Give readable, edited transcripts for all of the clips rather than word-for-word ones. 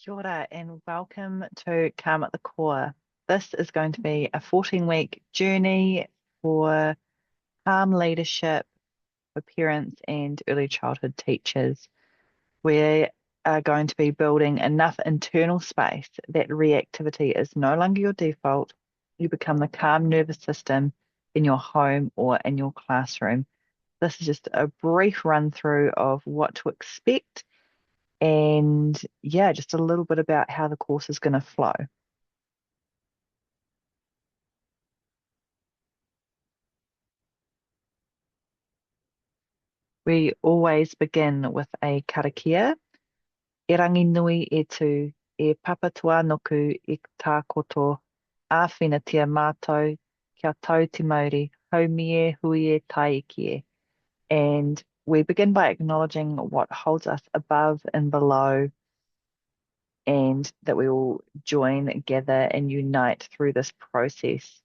Kia ora and welcome to Calm at the Core. This is going to be a 14-week journey for calm leadership for parents and early childhood teachers. We are going to be building enough internal space that reactivity is no longer your default. You become the calm nervous system in your home or in your classroom. This is just a brief run through of what to expect and yeah, just a little bit about how the course is going to flow. We always begin with a karakia. E rangi nui e tū, e papatua noku i tā koto, āwhinatia mātou, kia tau te mauri, haumie hui e taiki e. And we begin by acknowledging what holds us above and below, and that we will join, gather, and unite through this process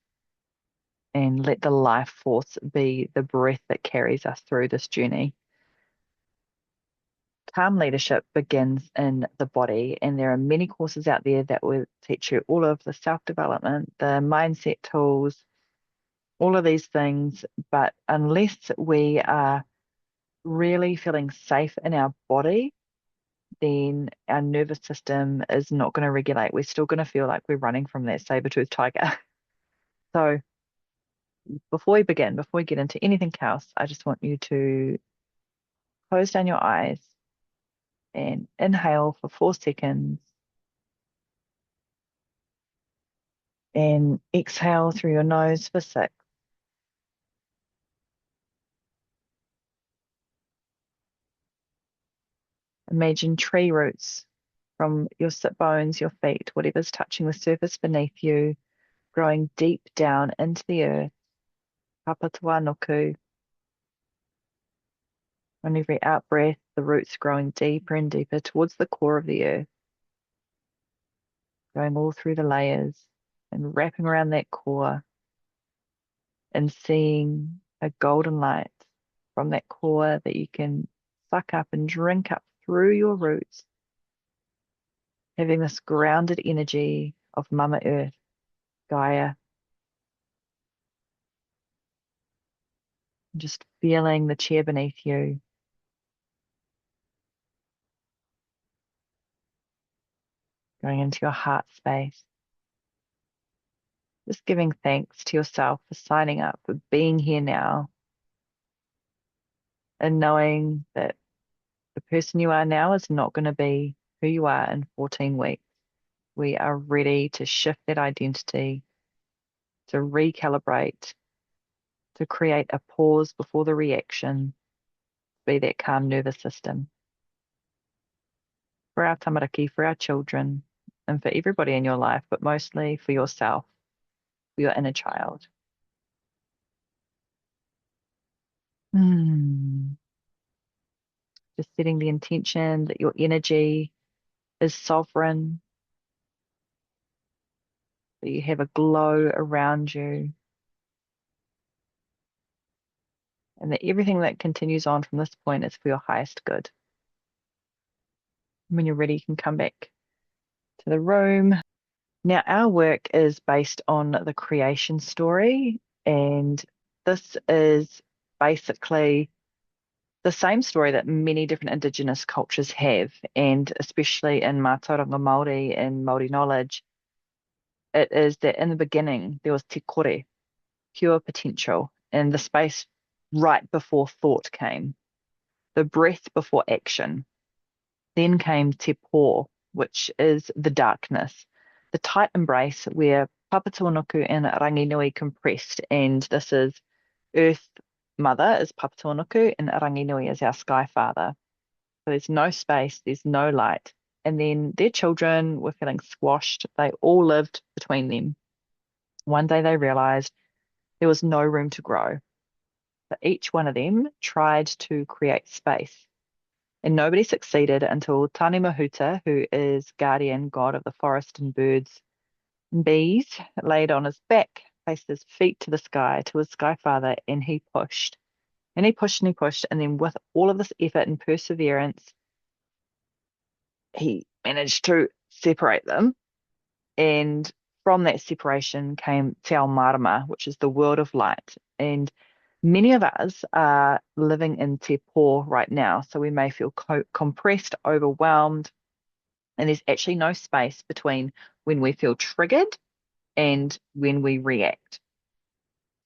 and let the life force be the breath that carries us through this journey. Calm leadership begins in the body, and there are many courses out there that will teach you all of the self-development, the mindset tools, all of these things. But unless we are really feeling safe in our body, then our nervous system is not going to regulate. We're still going to feel like we're running from that saber-toothed tiger. So before we get into anything else, I just want you to close down your eyes and inhale for 4 seconds and exhale through your nose for 6. Imagine tree roots from your sit bones, your feet, whatever's touching the surface beneath you, growing deep down into the earth. Papatua noku. On every out breath, the roots growing deeper and deeper towards the core of the earth, going all through the layers and wrapping around that core and seeing a golden light from that core that you can suck up and drink up through your roots, having this grounded energy of Mama Earth, Gaia, just feeling the chair beneath you, going into your heart space, just giving thanks to yourself for signing up, for being here now, and knowing that the person you are now is not going to be who you are in 14 weeks. We are ready to shift that identity, to recalibrate, to create a pause before the reaction, be that calm nervous system for our tamariki, for our children, and for everybody in your life, but mostly for yourself, for your inner child. Mm. Just setting the intention that your energy is sovereign, that you have a glow around you, and that everything that continues on from this point is for your highest good. When you're ready, you can come back to the room. Now, our work is based on the creation story, and this is basically the same story that many different Indigenous cultures have, and especially in Mātauranga Māori and Māori knowledge, it is that in the beginning there was te kore, pure potential, and the space right before thought came, the breath before action. Then came te pō, which is the darkness, the tight embrace where Papatūānuku and Ranginui compressed, and this is Earth Mother is Papatūānuku and Ranginui is our Sky Father. So there's no space, there's no light. And then their children were feeling squashed. They all lived between them. One day they realized there was no room to grow. But each one of them tried to create space. And nobody succeeded until Tane Mahuta, who is guardian god of the forest and birds and bees, laid on his back, placed his feet to the sky, to his sky father, and he pushed. And he pushed and he pushed. And then with all of this effort and perseverance, he managed to separate them. And from that separation came Te Ao Marama, which is the world of light. And many of us are living in Te Po right now. So we may feel compressed, overwhelmed, and there's actually no space between when we feel triggered and when we react.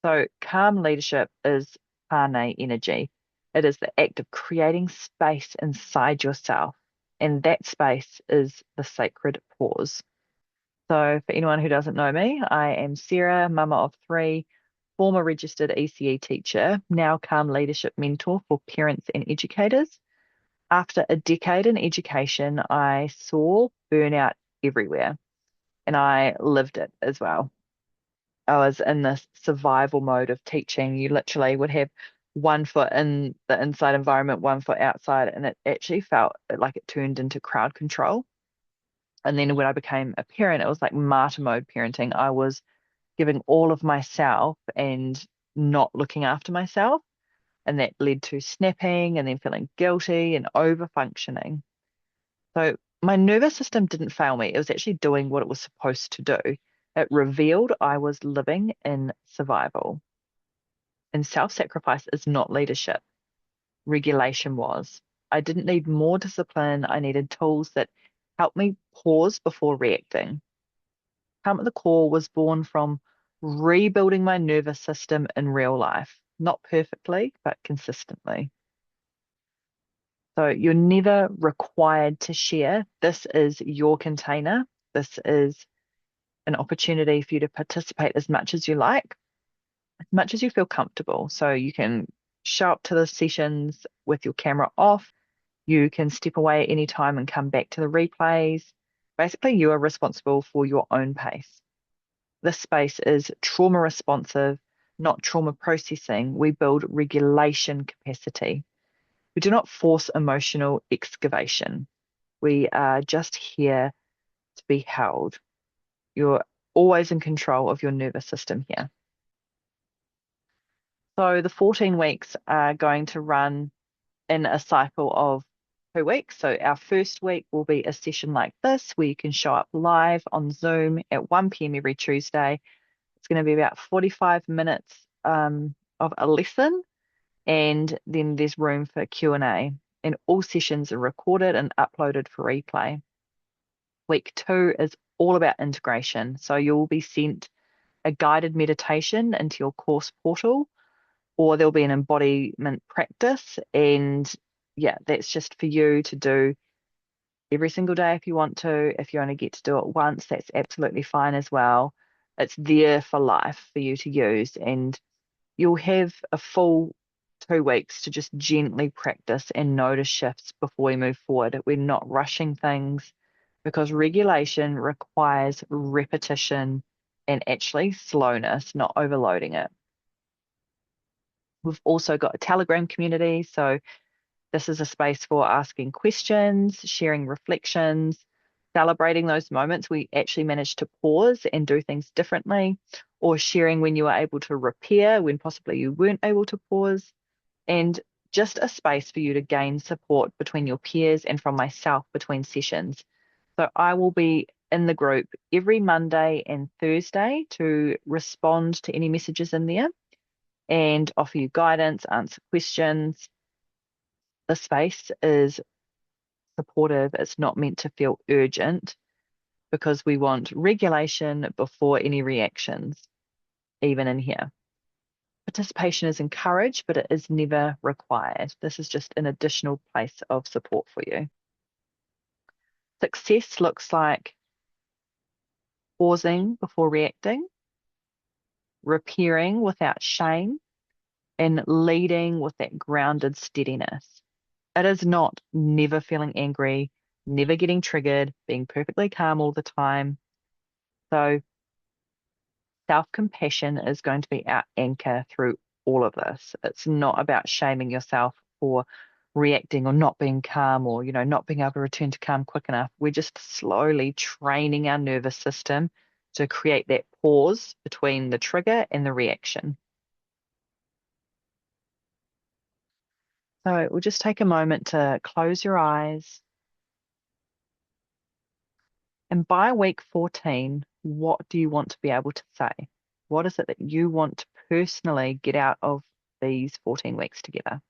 So calm leadership is Pane energy. It is the act of creating space inside yourself. And that space is the sacred pause. So for anyone who doesn't know me, I am Sarah, mama of three, former registered ECE teacher, now calm leadership mentor for parents and educators. After a decade in education, I saw burnout everywhere and I lived it as well. I was in this survival mode of teaching. You literally would have one foot in the inside environment, one foot outside, and it actually felt like it turned into crowd control. And then when I became a parent, it was like martyr mode parenting. I was giving all of myself and not looking after myself. And that led to snapping and then feeling guilty and over functioning. So my nervous system didn't fail me. It was actually doing what it was supposed to do. It revealed I was living in survival. And self-sacrifice is not leadership. Regulation was. I didn't need more discipline. I needed tools that helped me pause before reacting. Calm at the Core was born from rebuilding my nervous system in real life, not perfectly, but consistently. So you're never required to share. This is your container. This is an opportunity for you to participate as much as you like, as much as you feel comfortable. So you can show up to the sessions with your camera off. You can step away at any time and come back to the replays. Basically, you are responsible for your own pace. This space is trauma responsive, not trauma processing. We build regulation capacity. We do not force emotional excavation. We are just here to be held. You're always in control of your nervous system here. So the 14 weeks are going to run in a cycle of 2 weeks. So our first week will be a session like this where you can show up live on Zoom at 1 p.m. every Tuesday. It's going to be about 45 minutes of a lesson, and then there's room for Q&A. And all sessions are recorded and uploaded for replay. Week 2 is all about integration. So you'll be sent a guided meditation into your course portal, or there'll be an embodiment practice. And yeah, that's just for you to do every single day if you want to. If you only get to do it once, that's absolutely fine as well. It's there for life for you to use, and you'll have a full 2 weeks to just gently practice and notice shifts before we move forward. We're not rushing things because regulation requires repetition and actually slowness, not overloading it. We've also got a Telegram community, so this is a space for asking questions, sharing reflections, celebrating those moments we actually managed to pause and do things differently, or sharing when you were able to repair when possibly you weren't able to pause, and just a space for you to gain support between your peers and from myself between sessions. So I will be in the group every Monday and Thursday to respond to any messages in there and offer you guidance, answer questions. The space is supportive. It's not meant to feel urgent because we want regulation before any reactions, even in here. Participation is encouraged, but it is never required. This is just an additional place of support for you. Success looks like pausing before reacting, repairing without shame, and leading with that grounded steadiness. It is not never feeling angry, never getting triggered, being perfectly calm all the time. So self-compassion is going to be our anchor through all of this. It's not about shaming yourself for reacting or not being calm or, not being able to return to calm quick enough. We're just slowly training our nervous system to create that pause between the trigger and the reaction. So we'll just take a moment to close your eyes. And by week 14, what do you want to be able to say? What is it that you want to personally get out of these 14 weeks together?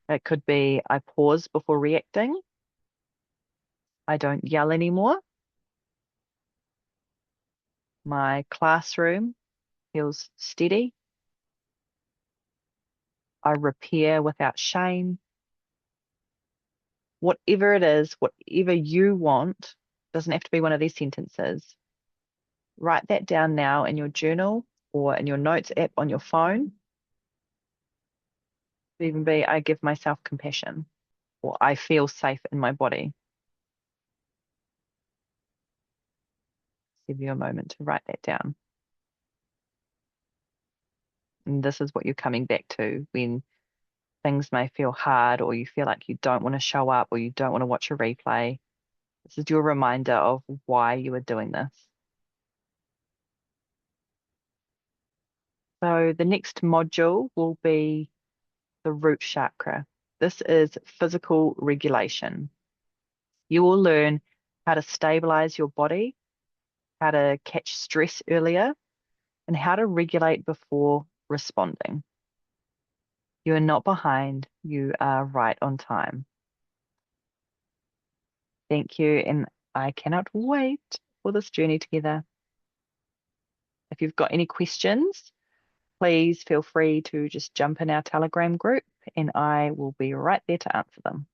It could be I pause before reacting. I don't yell anymore. My classroom feels steady. I repair without shame. Whatever it is, whatever you want, doesn't have to be one of these sentences. Write that down now in your journal or in your notes app on your phone. It even be I give myself compassion or I feel safe in my body. Give you a moment to write that down. And this is what you're coming back to when things may feel hard or you feel like you don't want to show up or you don't want to watch a replay. This is your reminder of why you are doing this. So the next module will be the root chakra. This is physical regulation. You will learn how to stabilize your body, how to catch stress earlier, and how to regulate before responding. You are not behind, you are right on time. Thank you, and I cannot wait for this journey together. If you've got any questions, please feel free to just jump in our Telegram group and I will be right there to answer them.